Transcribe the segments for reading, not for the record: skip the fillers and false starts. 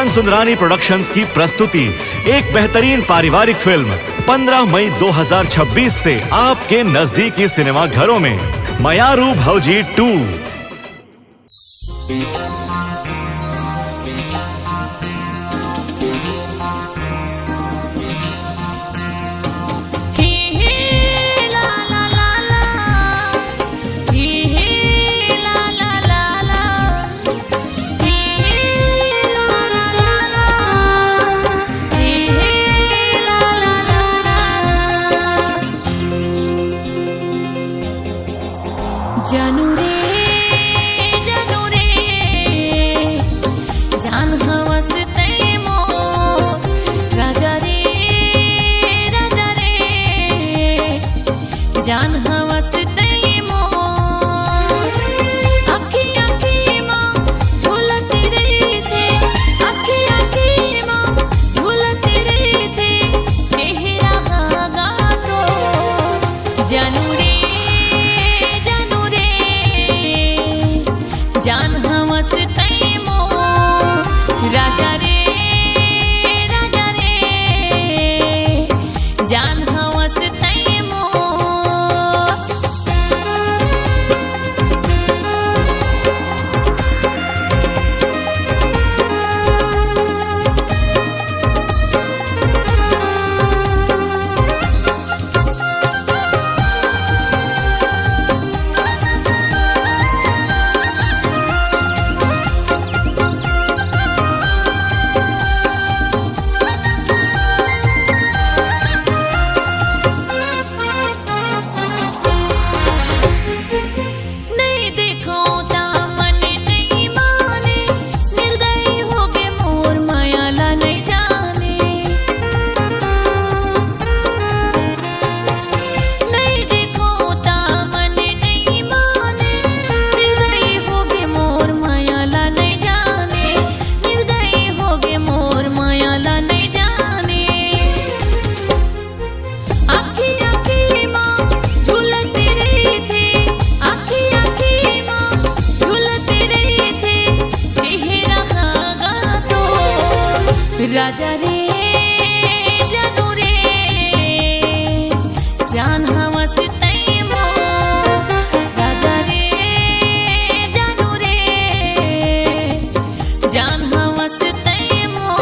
सुमन Sundarani productions की प्रस्तुति एक बेहतरीन पारिवारिक फिल्म 15 मई 2026 से आपके नजदीकी सिनेमा घरों में मयारू भौजी 2। जानू रे जान हवस तैमो राजा रे जान हवस तैमो अखी अखी माँ झूलती रही थे, अखी माँ झूलती रही थे, चेहरा हागा तो जानू रे जान हवस तैमो राजा रे जान हवस तैमो। राजा रे जानू रे जान हवस तैमो राजा रे जानू रे जान हवस तैमो।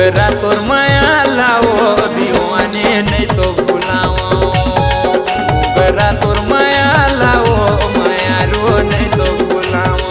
मोगरा तोर माया लाओ दीवाने नहीं तो भुलाओ मोगरा तोर माया लाओ माया रो नहीं तो भुलाओ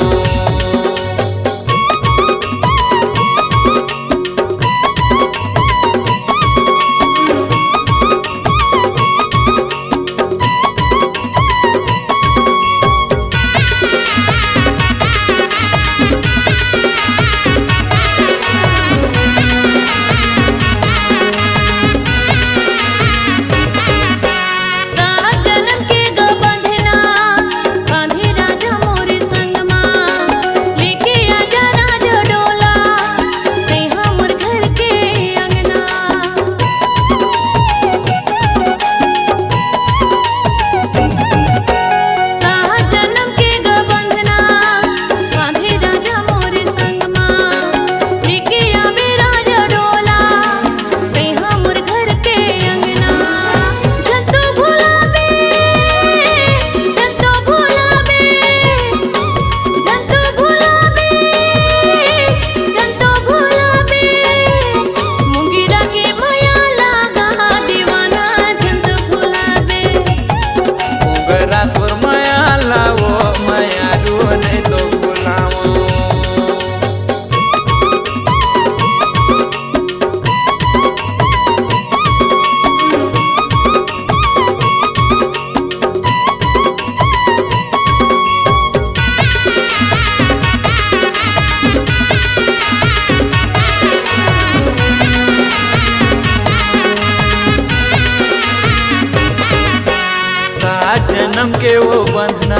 जन्म के वो बंधना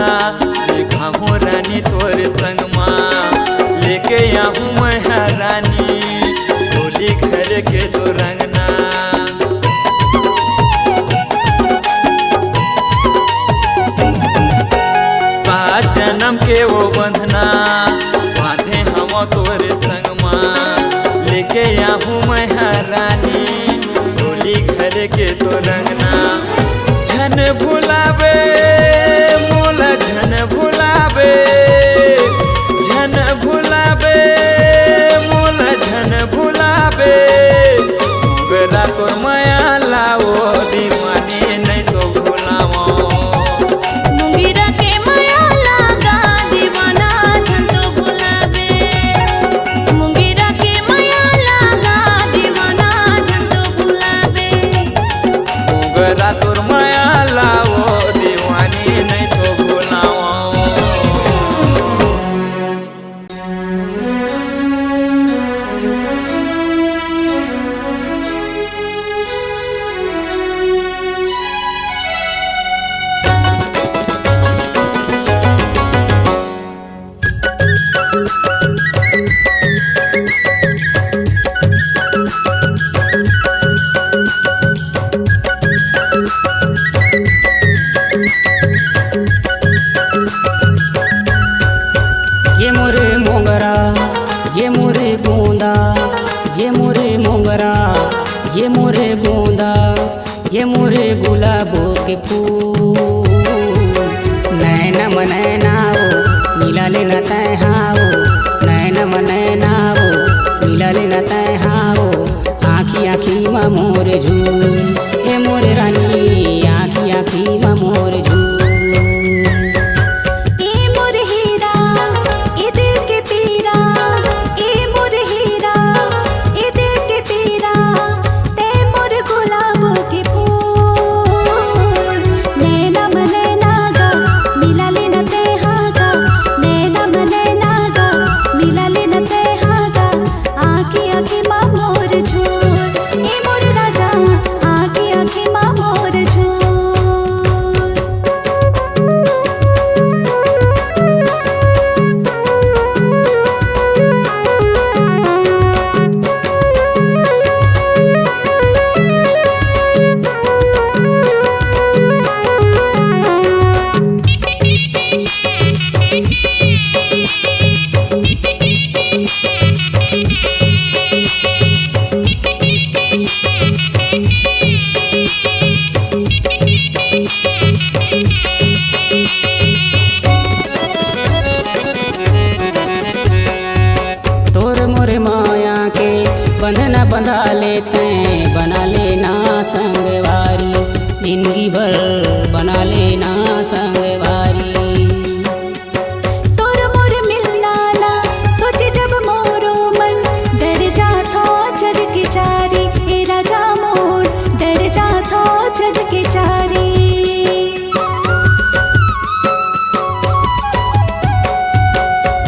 देखा हूँ रानी तोरे संग माँ लेके आऊँ मैं रानी डोली घर के तो रंगना सात जन्म के वो बंधना बांधे हम तोरे संग माँ लेके आऊँ मैं रानी डोली घर के तो रंगना झन भुलावे मोला झन भुलावे झन भुलावे मोला झन भुलावे मोगरा तोर माया लाओ दीवाने नहीं तो भुलाओ मुंगीरा के माया लागा दीवाना झन तो भुलावे मुंगीरा के माया लागा दीवाना झन तो भुलावे मोगरा तोर माया लाओ दीवानी नहीं तो भुलाओ ये मोरे मोगरा ये मोरे गोंदा ये मोरे मोगरा ये मोरे गोंदा ये मोरे गुलाबो के फूल नैनम नैनाओ मिला लेना तय हाओ नैनम नैनाओ मिला लेना तय हाओ आँखी आँखी मा मोर झूल हे मोरे रानी आँखी आँखी मा मोर झूल मोर झूल बंधा लेते बना लेना संगवारी, जिंदगी भर बना लेना संगवारी। तोर मोर मिलना ला सोचे जब मोरो मन, डर जाता जग के चारी, ए राजा मोर डर जाता जग के चारी।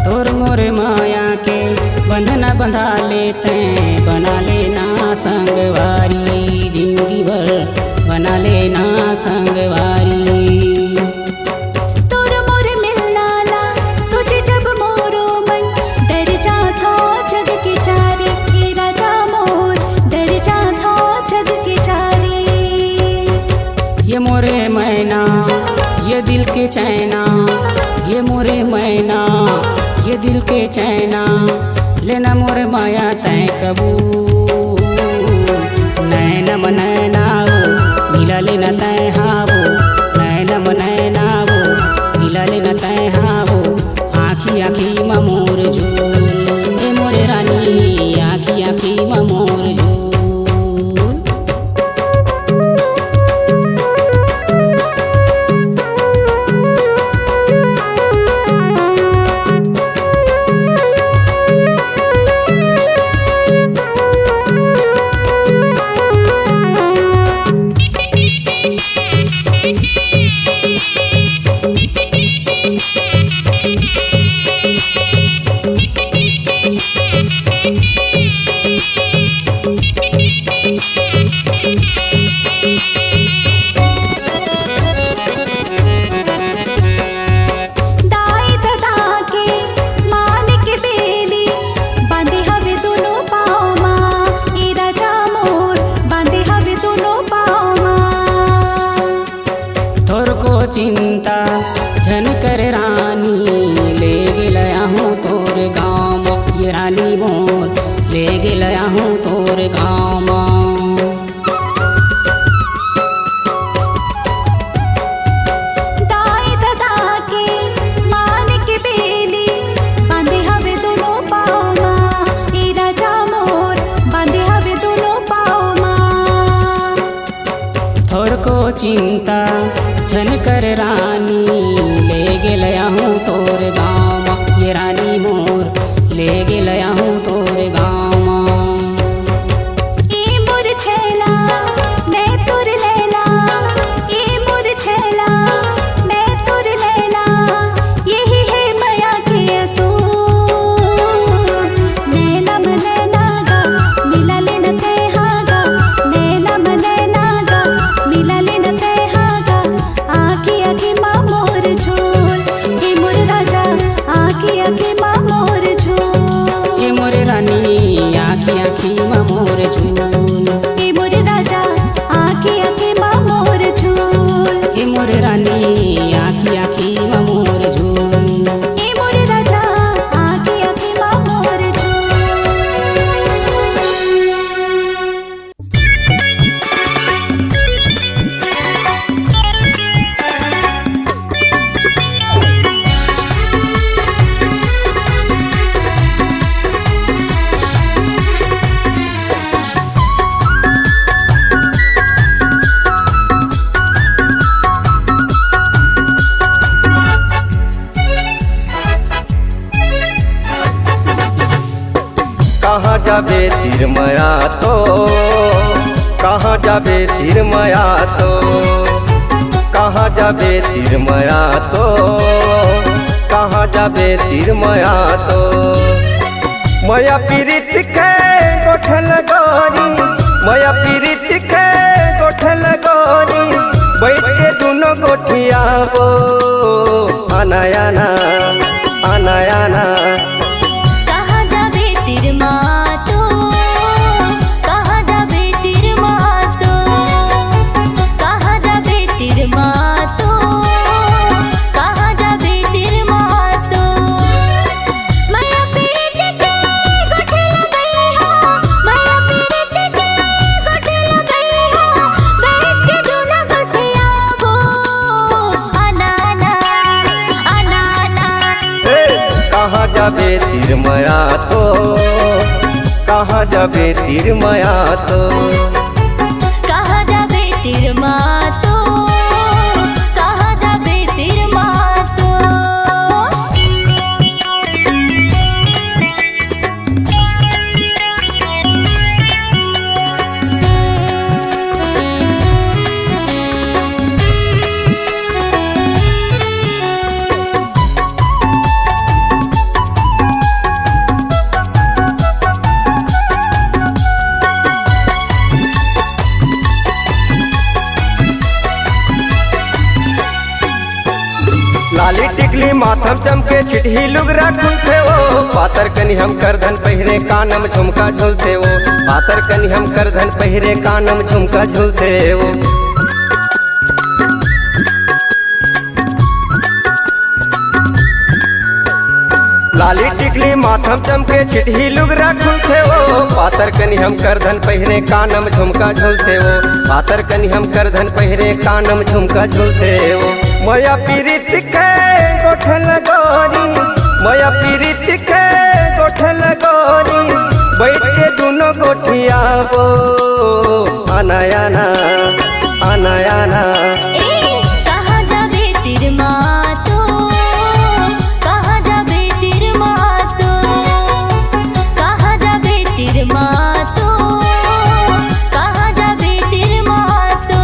तोर मोर माया के बंधना बंधा लेते बना लेना संगवारी, जिंदगी भर बना लेना संगवारी। तोर मोर मिलना ला सोचे जब मोरो मन, डर जाता जग के चारी, ए राजा मोर डर जाता जग के चारी। ये मोरे मैना ये दिल के चैना, ये मोरे मैना ये दिल के चैना, लेना मोर माया तय कबूल। नैनम नैनावो मिला लेना तय हावो, नैनम नैनावो मिला लेना तय हावो, आँखी आँखी मा मोर झूल, ए मोरे रानी आँखी आँखी मा मोर झूल। दाई ददा के मान के बेली, बांधे हवे दोनों पाँव माँ, ए राजा मोर बांधे हवे दोनों पाँव माँ। तोर को चिंता झन कर रानी, ले गया हूँ तोर गाँव, ये रानी मोर ले गया हूँ तोर गाँव। दाई ददा के मान के बेली, बांधे हवे दोनों पाँव माँ, ए राजा मोर बांधे हवे दोनों पाँव माँ। तोर को चिंता झन कर रानी, ले गया हूँ तोर गाँव, ये रानी मोर ले गया हूँ तोर गाँव। ए मोर छैला मैं तोर लैला, ए मोर छैला मैं तोर लैला, यही है माया के असूल। नैना मन नैना गा मिला लेना ते हागा, नैना मन नैना गा मिला लेना ते हागा, आँखी आँखी माँ मोर झूल, ए मोर राजा आँखी आँखी माँ मोर झूल। ए मोरे रानी आँखी आँखी मा मोर झूल, ए मोर राजा आँखी आँखी माँ मोर झूल, ए मोरे रानी आँखी आँखी मा मोर झूल। ए मोर राजा आँखी आँखी माँ मोर झूल। कहाँ जाबे तिरमया तो, कहाँ जाबे तिरमया तो, कहाँ जाबे तिरमया तो, कहाँ जाबे तिरमया तो। मया पीरित के गोठल गोरी, मया पीरित के गोठल गोरी, बैठ के दोनों गोठियाबो, आना आना आना आना। कहाँ जाबे तिरमा तो, कहाँ जाबे तिरमा तो, कहाँ जाबे तिरमा तो, कहाँ जाबे तिरमा तो। मैया पीरित के गोठल गई हो, मैया पीरित के गोठल गई हो, बैठ के दोनों गोठियाबो, आना आना आना आना। कहाँ जाबे तिरमया तो, कहाँ जाबे तीर माया तो कहाँ जाबे तीर मातो कहाँ जाबे तीर मातो लाली टिकली माथम चमके चिट्ठी लुगरा खुलते वो पातर कनी हम करधन पहिरे कानम झुमका झूलते वो पातर कनी हम करधन पहिरे कानम झुमका झूलते वो लाली टिकली माथम चमके चिट्ठी लुगरा खुलते वो पातर कनी हम करधन पहिरे कानम झुमका झूलते वो पातर कनी हम करधन पहिरे कानम झुमका झूलते वो मया पीरित के गोठल गोरी मया पीरित के गोठल गोरी बैठ के दोनों गोठिया वो अनायाना अनायाना कहाँ जाबे तीर मातो कहाँ जाबे तीर मातो कहाँ जाबे तीर मातो कहाँ जाबे तीर मातो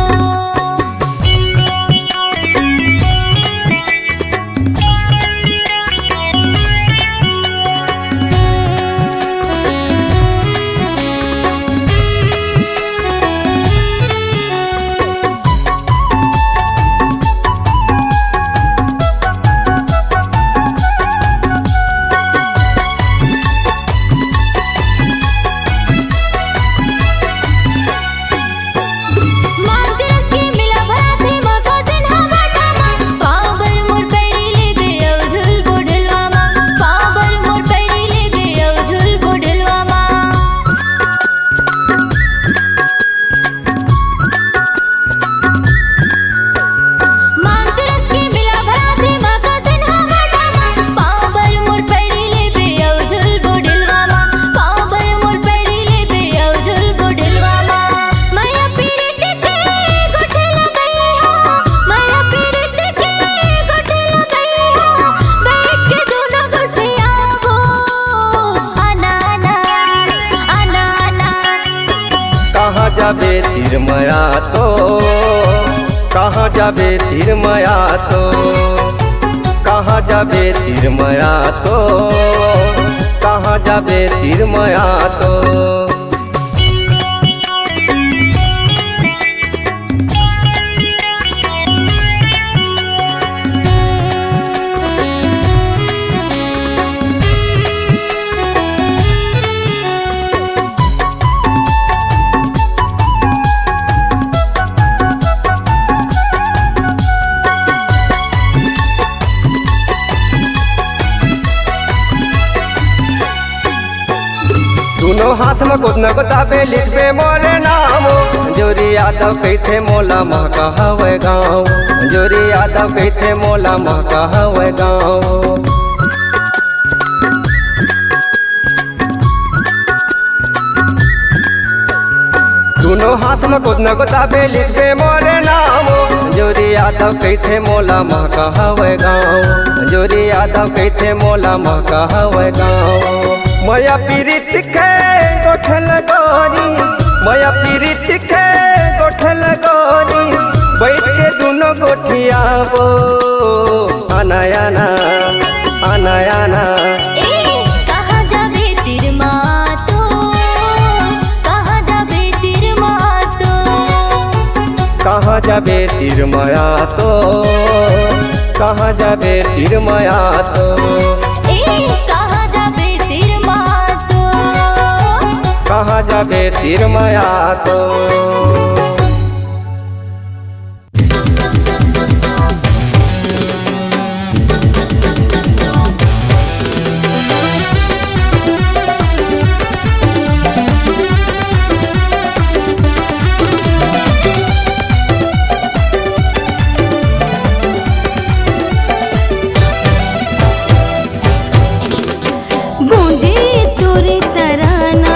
कहाँ जाबे तीर माया तो कहाँ जाबे तीर माया तो कहाँ जाबे तीर माया तो कहाँ जाबे तीर माया तो दोनों हाथ में कुछ न बताबे लिखबे मोरे नाम जोरी यादव कहते मोला महका हवे गाँव जोरी यादव कहते मोला महका हवे गाँव दोनों हाथ में कुछ न बताबे लिखबे मोरे नाम जोरी यादव कहते मोला महका हवे गाँव जोरी यादव कहते मोला महका हवे गाँव मया पीरित के गोठल गोरी मया पीरित के गोठल गोरी बैठ के दोनों गोठिया वो अनायाना अनायाना कहाँ जाबे तीर मातो कहाँ जाबे तीर मातो कहाँ जाबे तीर माया तो कहाँ जाबे तीर माया तो कहाँ जाबे तीर मातो कहाँ जाबे तीर माया तो गूंजे तोरे तराना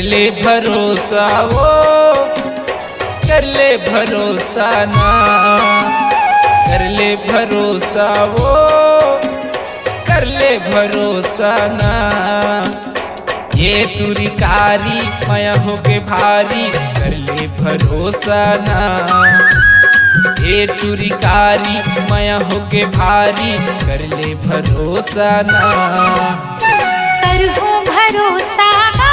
कर ले भरोसा वो, कर ले भरोसा ना, कर ले भरोसा वो, कर ले भरोसा ना। ये टूरी कारी माया हो के भारी, कर ले भरोसा ना। ये टूरी कारी माया हो के भारी, कर ले भरोसा ना। करहूँ भरोसा ना,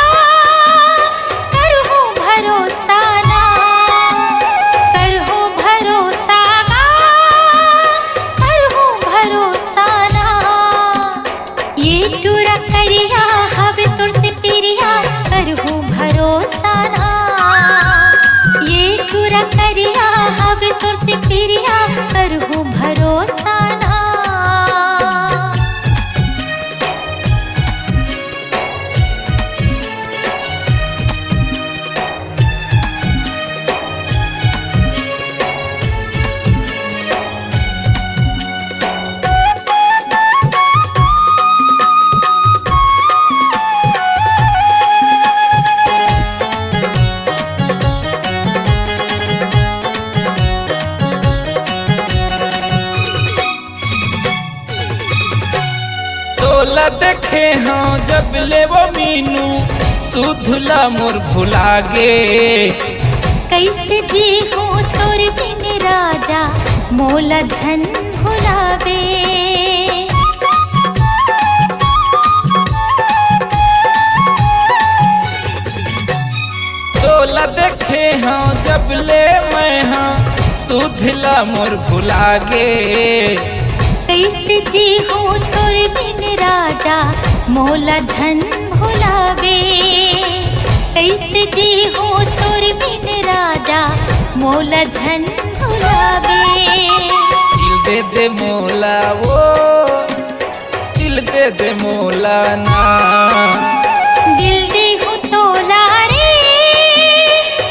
करहूँ भरोसा ना, करहूँ भरोसा ना, करहूँ भरोसा ना। ये टूरा करिया हवे तुर से पिरिया, करहूँ भरोसा ना। ये टूरा करिया हवे तुर से पिरिया, करहूँ भरोसा ना। तोला देखे हाँ जब ले वो मीनू, तू धुला मोर भुला गे। कैसे जी हूँ तोर बिन राजा, मोला धन भुलावे। तोला देखे हाँ जब ले मैं हाँ, तू धुला मोर भुला गे। कैसे जी हूँ तोर बिन राजा, मोला धन भुलावे। कैसे जी हूँ तोर बिन राजा, मोला धन भुलावे। दिल दे दे मोला वो, दिल दे दे मोला ना। दिल दे हूँ तोला रे,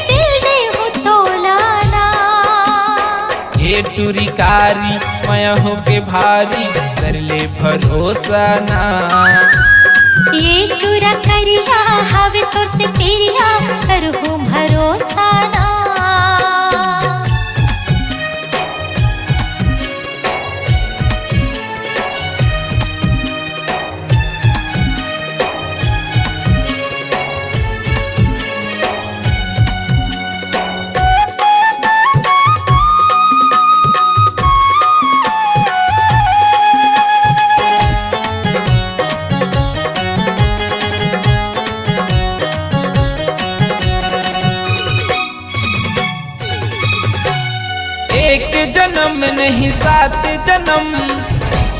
दिल दे हूँ तोला ना। ये टूरी कारी माया हो के भारी, कर ले भरोसा ना। ये टूरा करिया हवे तोर से पिरिया, करहूँ भरोसा ना। एक जन्म नहीं सात जन्म,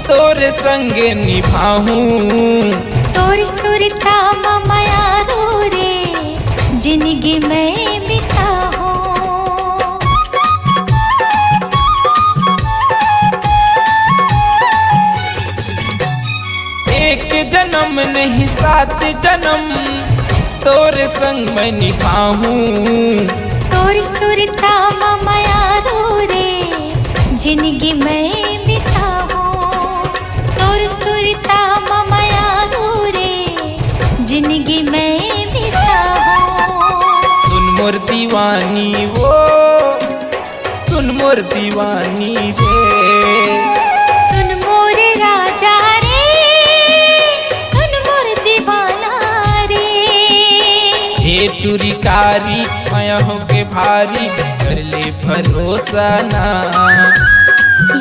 तोरे संगे निभाऊं। तोर सुरता माया रो रे, जिंदगी में बिताऊं। एक जन्म नहीं सात जन्म, तोरे संग मैं निभाऊं। तोर सुरता माया रो रे, जिंदगी में बिताऊं। तोर सुरता माया रो रे, जिंदगी में बिताऊं। तुन मोर दीवानी वो, तुन मोर दीवानी रे। सुन मोर राजा रे, सुन मोर दीवाना रे। हे टूरी कारी माया हो के भारी, कर ले भरोसा ना।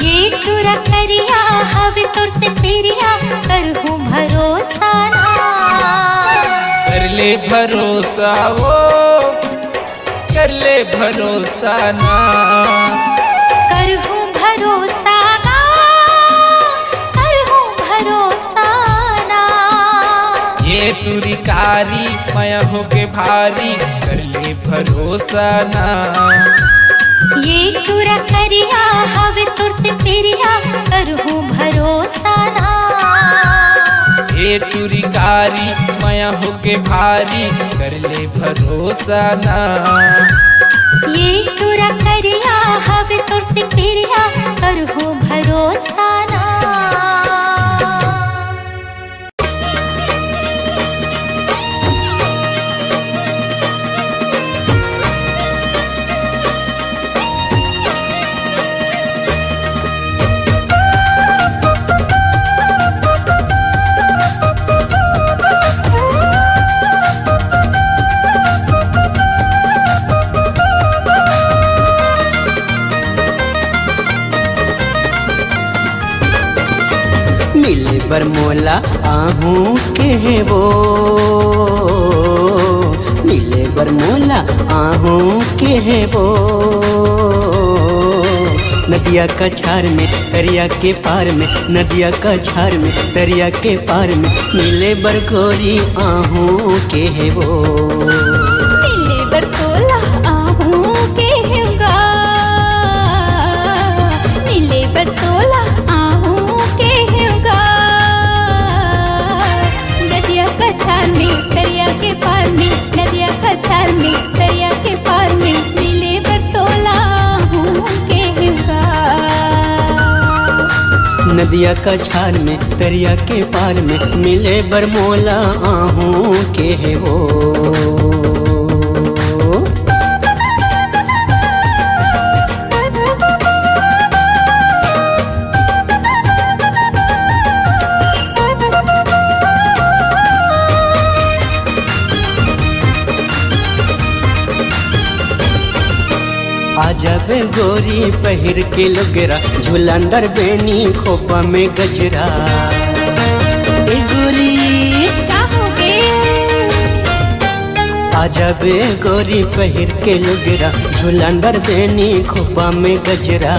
ये टूरा करिया हवे तोर से पिरिया, करहूँ भरोसा ना। कर ले भरोसा वो, कर ले भरोसा ना। करहूँ भरोसा ना, करहूँ भरोसा ना। ये टूरी कारी माया हो के भारी, कर ले भरोसा ना। ये टूरा करिया हवे तोर से पिरिया, करहूँ भरोसा ना। ये टूरी कारी माया हो के भारी, कर ले भरोसा ना। ये टूरा करिया हवे तोर से पिरिया, करहूँ भरोसा ना। बरमोला आहू के है वो, मिले बरमोला आहू के है वो। नदिया का छार में दरिया के पार में, नदिया का छार में दरिया के पार में, मिले बरगोरी आहू के है वो। मिले बरतोला आहू के होगा, मिले बरतोला आहू के होगा। नदिया का छार में दरिया के पार में, नदिया का छार में दरिया के पार में, मिले बरतोला आहू के होगा। नदिया का छार में दरिया के पार में, मिले बरमोला आहू के है वो। आजब गोरी पहिर के लुगरा, झुलंदर बेनी खोपा में गजरा। ए गोरी का हो गे आजब गोरी पहिर के लुगरा, झुलंदर बेनी खोपा में गजरा।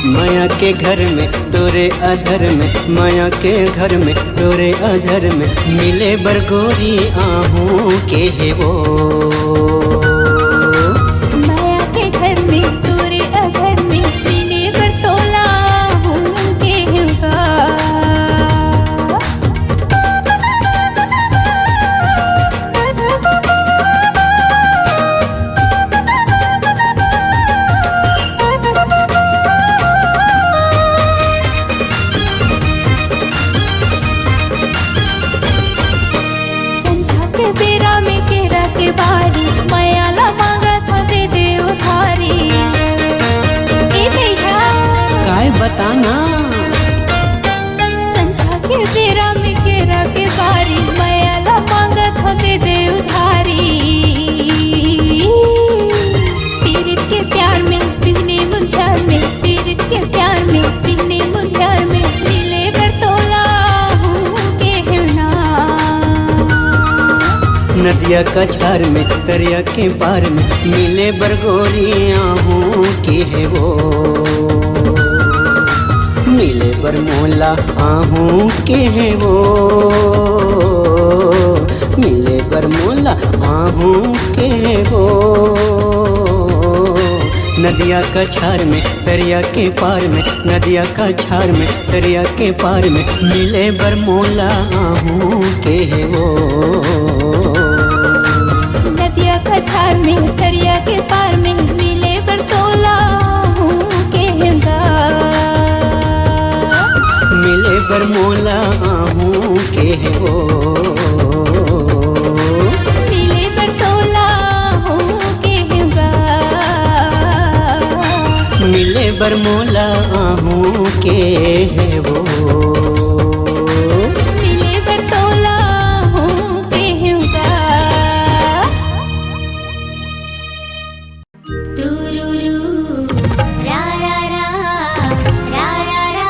माया के घर में तोरे अधर में, माया के घर में तोरे अधर में, मिले बरगोरी आहू के है वो। माया के घर में तोरे अघर में, मिले बरतोला आहू के होगा। संझा के बेरा में केरा के बारी, मायाला मांगा था दे दे उधारी। ए भैया काय बताना संझा के बेरा में केरा के बारी, मायाला मांगा था दे दे उधारी। पीरित के प्यार में बिहने मुंध्यार में, पीरित के प्यार में बिहने मुंध्यार में, मिले बरतोला आहू के होना। नदिया का छार में दरिया के पार में, मिले बरगोरी आहू के है वो। मिले बरमोला आहू के है वो, मिले बरमोला आहू के है वो। नदिया का छार में दरिया के पार में, नदिया का छार में दरिया के पार में, मिले बरमोला आहू के है वो। नदिया का छार में दरिया के पार में, मिले बरतोला आहू के होगा। मिले बरमोला आहू के है वो। मिले बरतोला आहू के होगा। मिले बरमोला आहू के है वो। मिले बरतोला आहू के होगा। तुरुरु रा रा रा रा रा रा।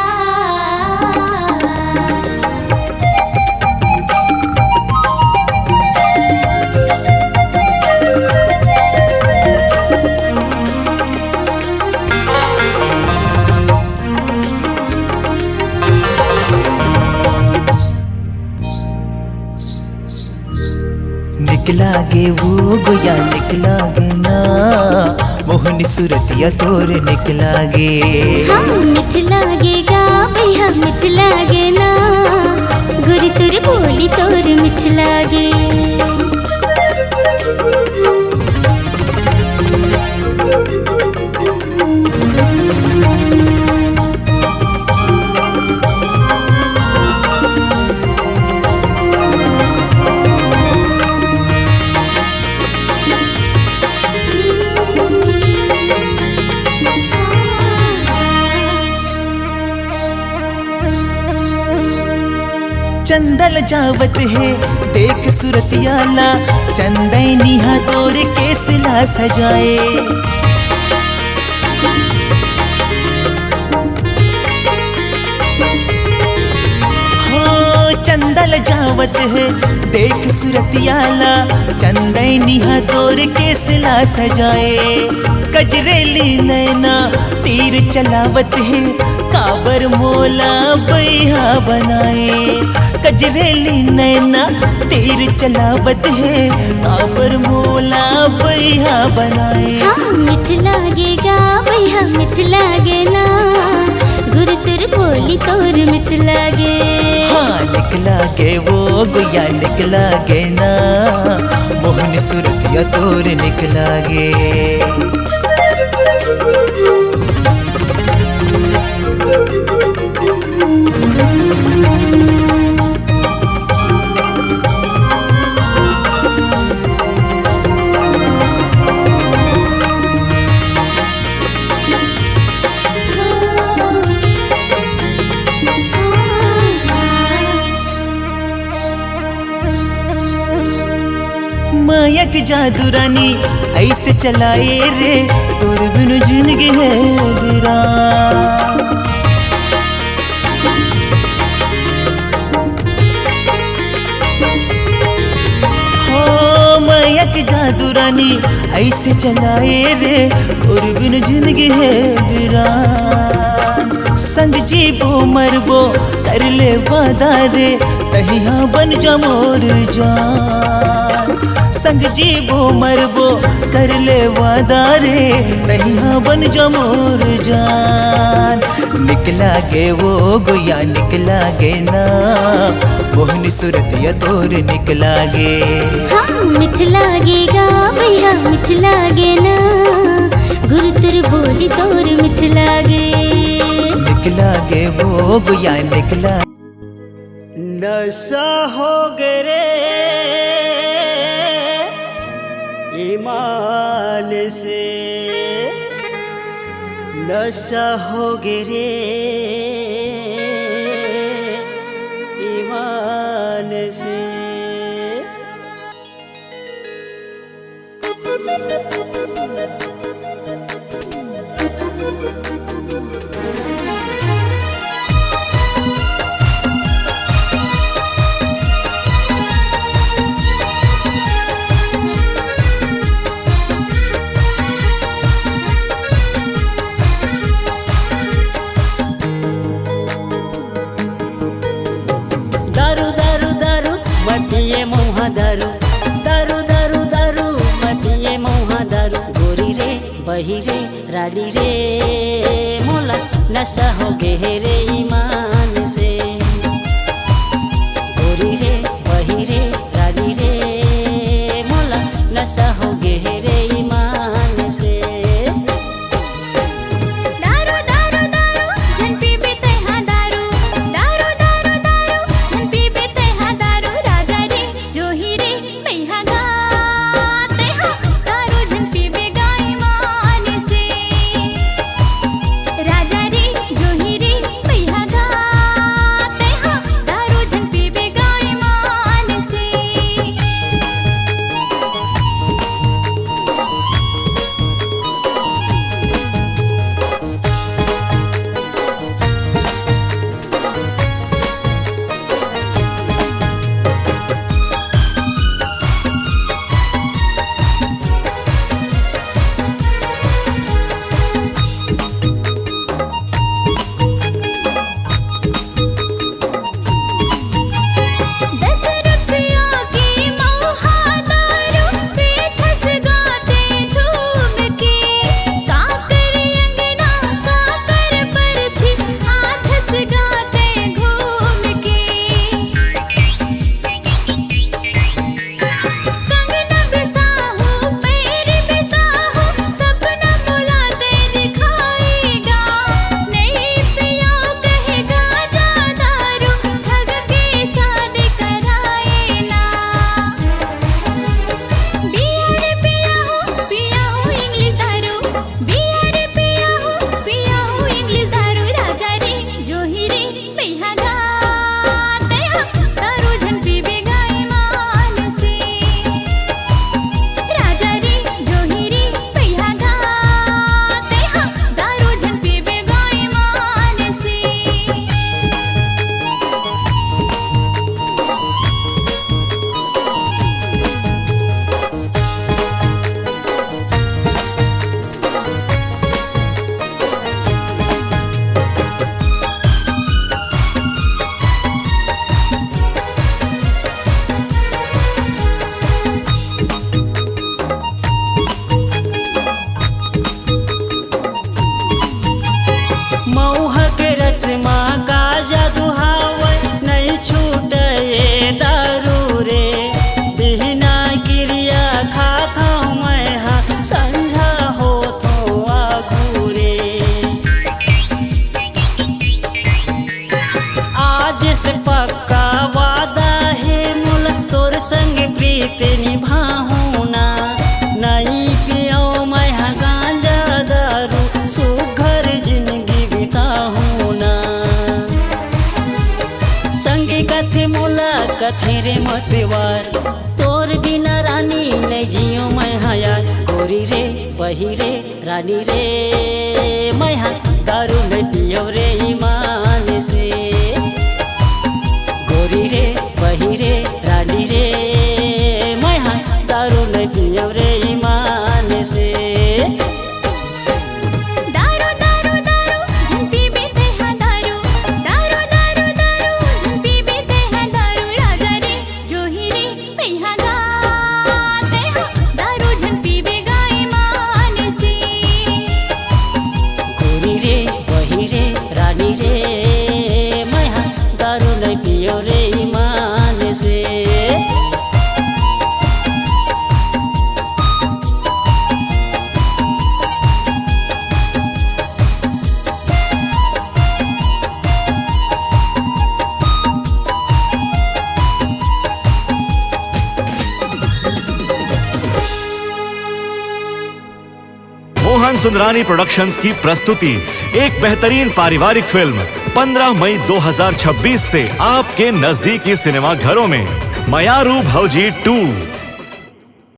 निकला गे वो गोया निकला गे ना, मोहनी सूरतिया तोरे निकला गे। हम मिठ लागेगा भैया मिठ लागे ना, गुरी तुर बोली तोर मिठ लागे। चंदल जावत है देख सुरतियाला, चंदैनी तोरे केसला सजाए। चंदल जावत है देख सुरतियाला चंदैनिया तोर के सिला सजाए कजरेली नैना तीर चलावत है काबर मोला बैहा बनाए कजरेली नैना तीर चलावत है काबर मोला बैहा बनाए हाँ मिठ लागेगा भैया मिठ लागे ना गुरु तुर बोली तोर मिठ लागे हाँ निकला गे वो गुया निकला गे ना मोहन सुरतिया तोर निकला गे मायक जादू रानी ऐसे चलाए रे तोर बिनु जिंदगी है वीरान हो मायक जादू रानी ऐसे चलाए रे तोर बिनु जिंदगी है वीरान संग जीबो मरबो कर ले वादा रे तहिया बन जा मोर जान संग जीबो मरबो कर ले वादा रे तहिया बन जा मोर जान निकला गे वो गुया निकला गे ना मोहन सुरतिया तोर निकला गे हाँ मिठ लागेगा भैया मिठ लागे ना गुरु तुर बोली तोर मिठ लागे निकला गे वो गुया निकला नशा हो गे रे ईमान से नशा हो गे रे ईमान से दारू दारू दारू मटिए मौहा दारू दारू दारू दारू मटिए मौहा दारू गोरी रे बही रे राली रे मोला नशा हो गे रे ईमान से गोरी रे बही रे राली रे मोला नशा हो गे रे ईमान से दारू दारू दारू जन पीबे तैहा दारू दारू दारू दारू जन पीबे तैहा दारू राजा रे जोही रे पैहा गाते हा दारू जन पीबे गाय मान से राजा रे जोही रे पैहा गा से पक्का वादा है मोला तोर संग प्रीत निभाहू ना नहीं पियो मैं हाँ गांजा दारू सुघर जिंदगी बिताहू ना संगी कथे मोला कथे रे मतवार तोर बिना रानी नहीं जियो मैं हाँ यार गोरी रे बही रे रानी रे मैं हाँ दारू नहीं पियो रे ईमान से गोरी रे बही रे रानी रे मैं हाँ दारू नहीं पियो रे ईमान से दारू दारू दारू जिन पीबे ते हैं दारू दारू दारू दारू जिन पीबे ते हैं दारू राजा रे जोही रे मैहा गाते हैं दारू जिन पीबे गाए मान से गोरी रे बही रे रानी रे मैं हाँ दारू नहीं पियो रे ईमान से मोहन सुंदरानी प्रोडक्शंस की प्रस्तुति एक बेहतरीन पारिवारिक फिल्म 15 मई 2026 से आपके नजदीकी सिनेमा घरों में मयारू भौजी 2